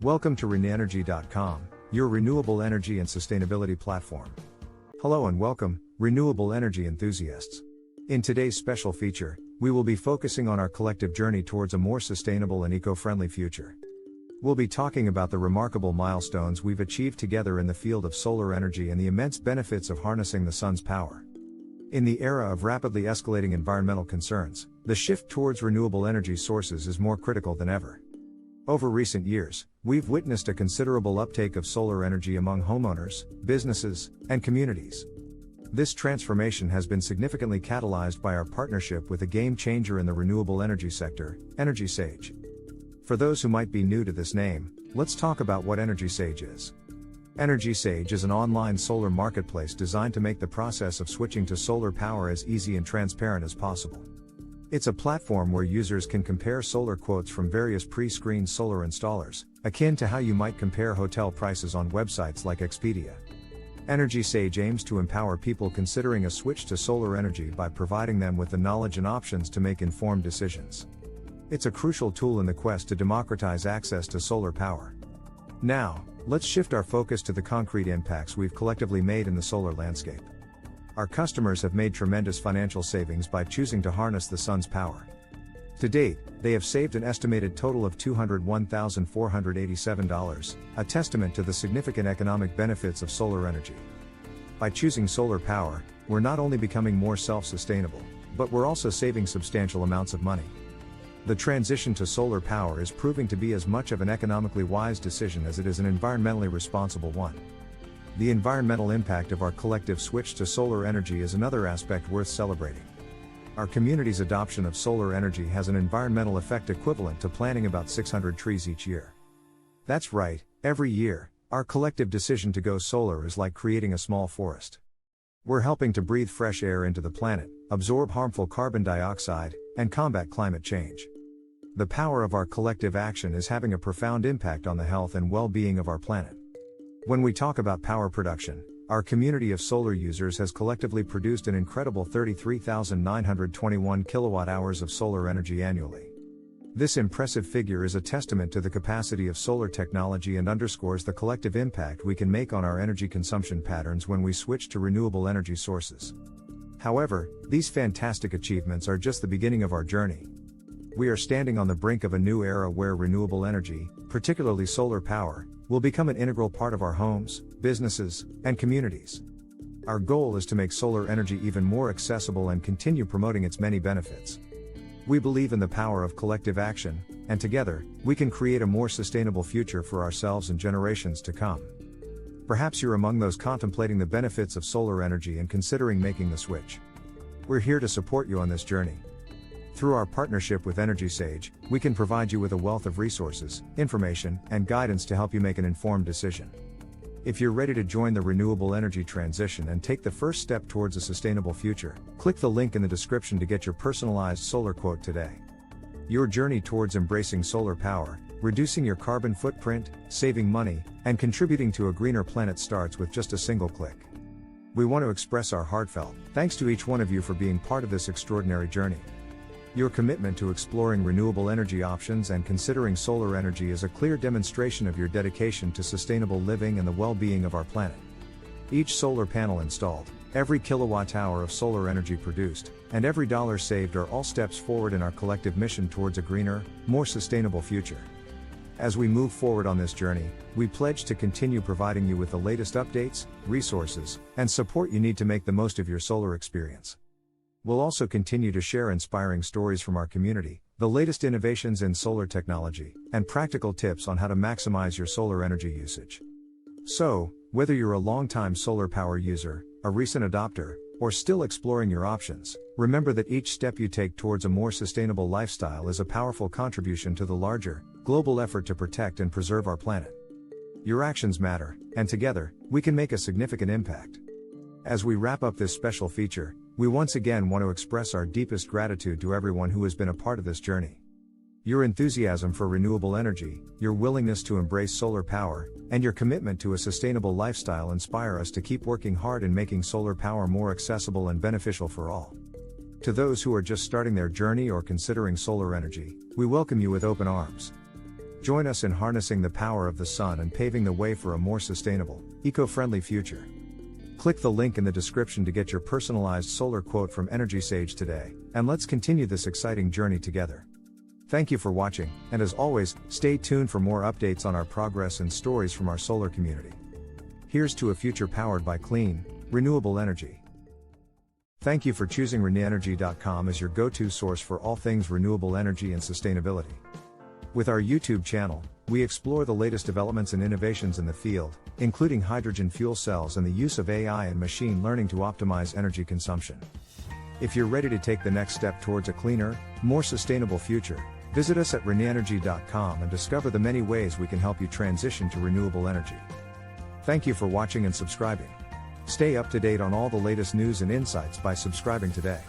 Welcome to RenEnergy.com, your renewable energy and sustainability platform. Hello and welcome, renewable energy enthusiasts. In today's special feature, we will be focusing on our collective journey towards a more sustainable and eco-friendly future. We'll be talking about the remarkable milestones we've achieved together in the field of solar energy and the immense benefits of harnessing the sun's power. In the era of rapidly escalating environmental concerns, the shift towards renewable energy sources is more critical than ever. Over recent years, we've witnessed a considerable uptake of solar energy among homeowners, businesses, and communities. This transformation has been significantly catalyzed by our partnership with a game changer in the renewable energy sector, EnergySage. For those who might be new to this name, let's talk about what EnergySage is. EnergySage is an online solar marketplace designed to make the process of switching to solar power as easy and transparent as possible. It's a platform where users can compare solar quotes from various pre-screened solar installers, akin to how you might compare hotel prices on websites like Expedia. EnergySage aims to empower people considering a switch to solar energy by providing them with the knowledge and options to make informed decisions. It's a crucial tool in the quest to democratize access to solar power. Now, let's shift our focus to the concrete impacts we've collectively made in the solar landscape. Our customers have made tremendous financial savings by choosing to harness the sun's power. To date, they have saved an estimated total of $201,487, a testament to the significant economic benefits of solar energy. By choosing solar power, we're not only becoming more self-sustainable, but we're also saving substantial amounts of money. The transition to solar power is proving to be as much of an economically wise decision as it is an environmentally responsible one. The environmental impact of our collective switch to solar energy is another aspect worth celebrating. Our community's adoption of solar energy has an environmental effect equivalent to planting about 600 trees each year. That's right, every year, our collective decision to go solar is like creating a small forest. We're helping to breathe fresh air into the planet, absorb harmful carbon dioxide, and combat climate change. The power of our collective action is having a profound impact on the health and well-being of our planet. When we talk about power production, our community of solar users has collectively produced an incredible 33,921 kilowatt-hours of solar energy annually. This impressive figure is a testament to the capacity of solar technology and underscores the collective impact we can make on our energy consumption patterns when we switch to renewable energy sources. However, these fantastic achievements are just the beginning of our journey. We are standing on the brink of a new era where renewable energy, particularly solar power, will become an integral part of our homes, businesses, and communities. Our goal is to make solar energy even more accessible and continue promoting its many benefits. We believe in the power of collective action, and together, we can create a more sustainable future for ourselves and generations to come. Perhaps you're among those contemplating the benefits of solar energy and considering making the switch. We're here to support you on this journey. Through our partnership with EnergySage, we can provide you with a wealth of resources, information, and guidance to help you make an informed decision. If you're ready to join the renewable energy transition and take the first step towards a sustainable future, click the link in the description to get your personalized solar quote today. Your journey towards embracing solar power, reducing your carbon footprint, saving money, and contributing to a greener planet starts with just a single click. We want to express our heartfelt thanks to each one of you for being part of this extraordinary journey. Your commitment to exploring renewable energy options and considering solar energy is a clear demonstration of your dedication to sustainable living and the well-being of our planet. Each solar panel installed, every kilowatt-hour of solar energy produced, and every dollar saved are all steps forward in our collective mission towards a greener, more sustainable future. As we move forward on this journey, we pledge to continue providing you with the latest updates, resources, and support you need to make the most of your solar experience. We'll also continue to share inspiring stories from our community, the latest innovations in solar technology, and practical tips on how to maximize your solar energy usage. So, whether you're a long-time solar power user, a recent adopter, or still exploring your options, remember that each step you take towards a more sustainable lifestyle is a powerful contribution to the larger, global effort to protect and preserve our planet. Your actions matter, and together, we can make a significant impact. As we wrap up this special feature, we once again want to express our deepest gratitude to everyone who has been a part of this journey. Your enthusiasm for renewable energy, your willingness to embrace solar power, and your commitment to a sustainable lifestyle inspire us to keep working hard in making solar power more accessible and beneficial for all. To those who are just starting their journey or considering solar energy, we welcome you with open arms. Join us in harnessing the power of the sun and paving the way for a more sustainable, eco-friendly future. Click the link in the description to get your personalized solar quote from EnergySage today, and let's continue this exciting journey together. Thank you for watching, and as always, stay tuned for more updates on our progress and stories from our solar community. Here's to a future powered by clean, renewable energy. Thank you for choosing RenewEnergy.com as your go-to source for all things renewable energy and sustainability. With our YouTube channel, we explore the latest developments and innovations in the field, including hydrogen fuel cells and the use of AI and machine learning to optimize energy consumption. If you're ready to take the next step towards a cleaner, more sustainable future, visit us at RenewEnergy.com and discover the many ways we can help you transition to renewable energy. Thank you for watching and subscribing. Stay up to date on all the latest news and insights by subscribing today.